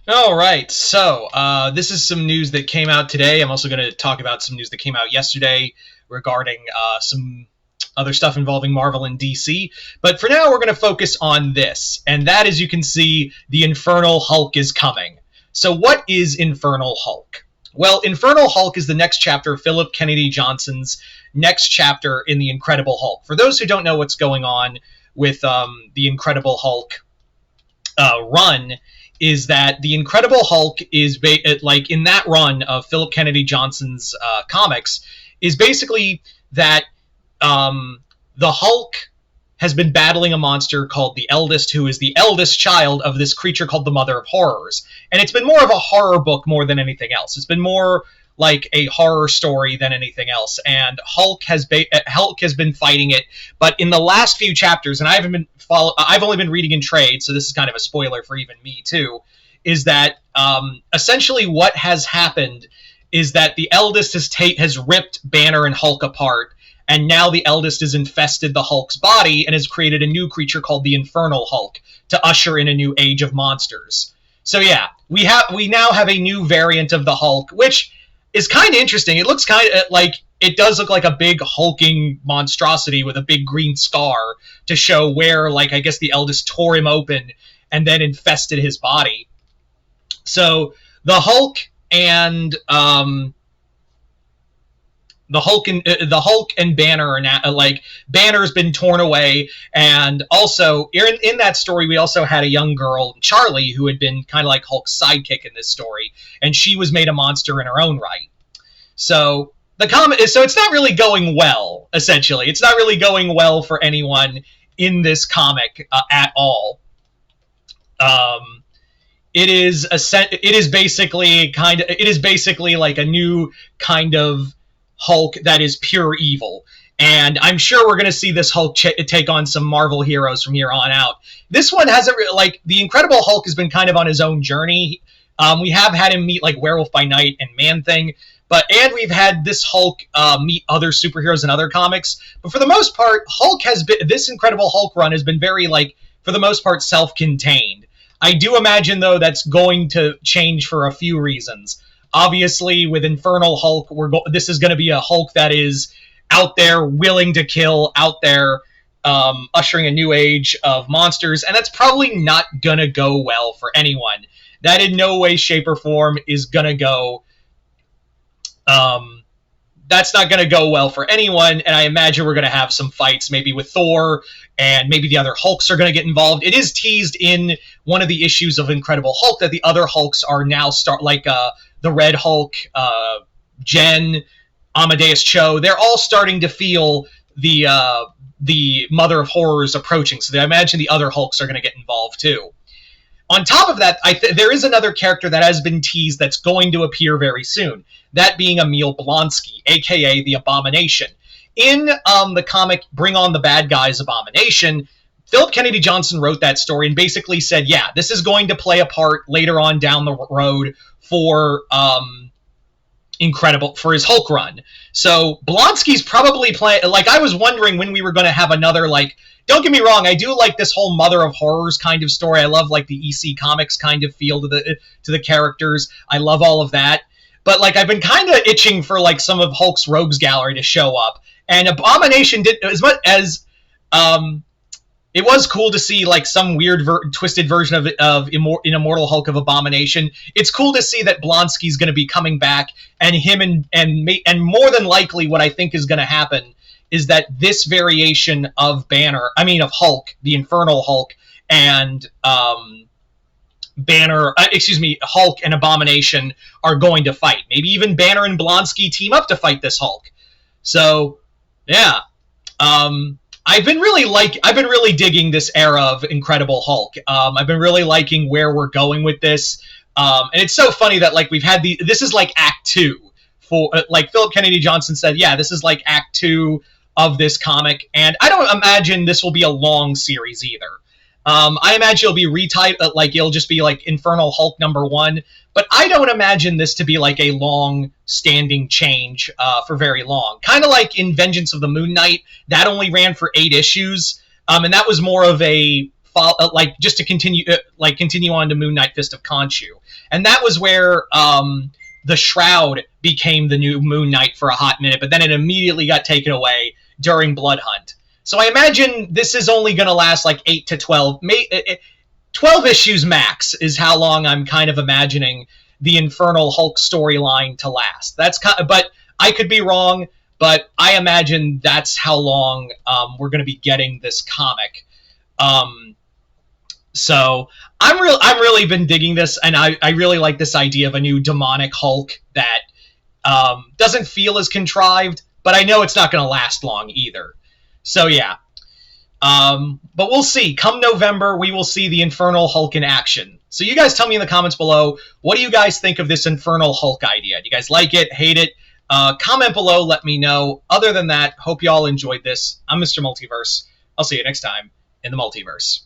All right, so this is some news that came out today. I'm also going to talk about some news that came out yesterday regarding some other stuff involving Marvel and DC. But for now, we're going to focus on this, and that, as you can see, the Infernal Hulk is coming. So what is Infernal Hulk? Well, Infernal Hulk is the next chapter of Philip Kennedy Johnson's next chapter in the Incredible Hulk. For those who don't know what's going on with the Incredible Hulk run, is that the Incredible Hulk is like in that run of Philip Kennedy Johnson's comics is basically that the Hulk has been battling a monster called the Eldest, who is the eldest child of this creature called the Mother of Horrors. And it's been more of a horror book more than anything else. It's been more like a horror story than anything else. And Hulk has been fighting it, but in the last few chapters, and I've only been reading in trade, so this is kind of a spoiler for even me too, is that essentially what has happened is that the Eldest has ripped Banner and Hulk apart, and now the Eldest has infested the Hulk's body and has created a new creature called the Infernal Hulk to usher in a new age of monsters. So yeah, we now have a new variant of the Hulk, which is kind of interesting. It looks kind of like, it does look like a big hulking monstrosity with a big green scar to show where, like, I guess the Eldest tore him open and then infested his body. So the Hulk and the Hulk and Banner are now, like, Banner's been torn away, and also in that story we also had a young girl, Charlie, who had been kind of like Hulk's sidekick in this story, and she was made a monster in her own right. So it's not really going well. Essentially, it's not really going well for anyone in this comic at all. It is basically like a new kind of Hulk that is pure evil. And I'm sure we're going to see this Hulk take on some Marvel heroes from here on out. This one hasn't like, the Incredible Hulk has been kind of on his own journey. We have had him meet like Werewolf by Night and Man-Thing, and we've had this Hulk meet other superheroes in other comics. But for the most part, this Incredible Hulk run has been very, like, for the most part, self-contained. I do imagine, though, that's going to change for a few reasons. Obviously, with Infernal Hulk, this is going to be a Hulk that is out there, willing to kill, out there, ushering a new age of monsters, and that's probably not going to go well for anyone. That in no way, shape, or form is going to go... that's not going to go well for anyone, and I imagine we're going to have some fights, maybe with Thor, and maybe the other Hulks are going to get involved. It is teased in one of the issues of Incredible Hulk that the other Hulks are now the Red Hulk, Jen, Amadeus Cho. They're all starting to feel the Mother of Horrors approaching, so I imagine the other Hulks are going to get involved too. On top of that, there is another character that has been teased that's going to appear very soon, that being Emil Blonsky, a.k.a. the Abomination. In the comic Bring On the Bad Guys Abomination, Philip Kennedy Johnson wrote that story and basically said, yeah, this is going to play a part later on down the road for for his Hulk run. So Blonsky's probably playing... Like, I was wondering when we were going to have another, like... Don't get me wrong, I do like this whole Mother of Horrors kind of story. I love, like, the EC Comics kind of feel to the characters. I love all of that. But, like, I've been kind of itching for, like, some of Hulk's Rogues Gallery to show up. And Abomination did... As much as... it was cool to see, like, some weird twisted version of Immortal Hulk of Abomination. It's cool to see that Blonsky's going to be coming back, and him and more than likely what I think is going to happen is that this variation of Hulk, the Infernal Hulk, and Hulk and Abomination are going to fight. Maybe even Banner and Blonsky team up to fight this Hulk. So, yeah. I've been really digging this era of Incredible Hulk. I've been really liking where we're going with this. And it's so funny that, like, we've had this is like Act 2 for, like, Philip Kennedy Johnson said, yeah, this is like Act 2 of this comic, and I don't imagine this will be a long series either. I imagine it'll be retitled, like, it'll just be like Infernal Hulk #1, but I don't imagine this to be like a long-standing change for very long. Kind of like in Vengeance of the Moon Knight, that only ran for 8 issues, and that was more of a just to continue on to Moon Knight Fist of Khonshu, and that was where the Shroud became the new Moon Knight for a hot minute, but then it immediately got taken away during Blood Hunt. So I imagine this is only going to last like 8 to 12, 12 issues max is how long I'm kind of imagining the Infernal Hulk storyline to last. But I could be wrong, but I imagine that's how long we're going to be getting this comic. So I've really been digging this, and I really like this idea of a new demonic Hulk that doesn't feel as contrived, but I know it's not going to last long either. So yeah. But we'll see. Come November, we will see the Infernal Hulk in action. So you guys tell me in the comments below, what do you guys think of this Infernal Hulk idea? Do you guys like it, hate it? Comment below, let me know. Other than that, hope you all enjoyed this. I'm Mr. Multiverse. I'll see you next time in the Multiverse.